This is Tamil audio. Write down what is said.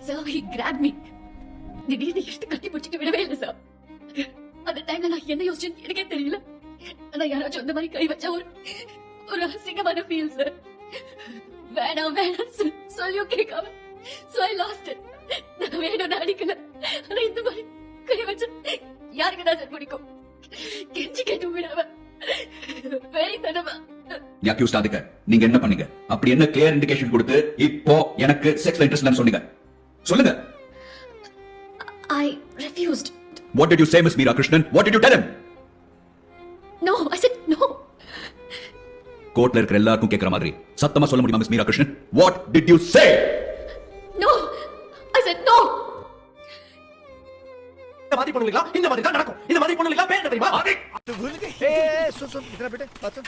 Sir, he grabbed me. திடீர்னு எடுத்து கட்டி பிடிச்சிட்டு விடவே இல்லை சார். அந்த டைம்ல நான் என்ன யோசிச்சேன்னு எனக்கே தெரியல. ஆனா யாராச்சும் அந்த மாதிரி கை வச்சா ஒரு அசிங்கமான ஃபீல் சார். வேணாம் வேணாம் சொல்லியும் கேட்காம. So I lost it. நான் வேணும்னு அடிக்கல. ஆனா இந்த மாதிரி கை வச்சா யாருக்கு தான் சார் பிடிக்கும்? கெஞ்சி கேட்டு விடாம வெரி தடவை. அக்யூஸ்ட் ஆதிக்க நீங்க என்ன பண்ணீங்க? அப்படி என்ன கிளியர் இண்டிகேஷன் கொடுத்து இப்போ எனக்கு செக்ஸ்ல இன்ட்ரெஸ்ட் இல்லன்னு சொன்னீங்க? சொல்லுங்க. I refused. What did you say, Miss Meera Krishnan? What did you tell him? No, I said no. கோர்ட்ல இருக்கிற எல்லாருக்கும் கேக்குற மாதிரி சத்தமா சொல்ல முடியுமா miss Meera Krishnan? What did you say? No, I said no. இந்த மாதிரி பண்ணுவீங்களா? இந்த மாதிரி தான் நடக்கும். இந்த மாதிரி பண்ணுவீங்களா? பேர் தெரியுமா? ए सुन सुन इधर बेटे बात सुन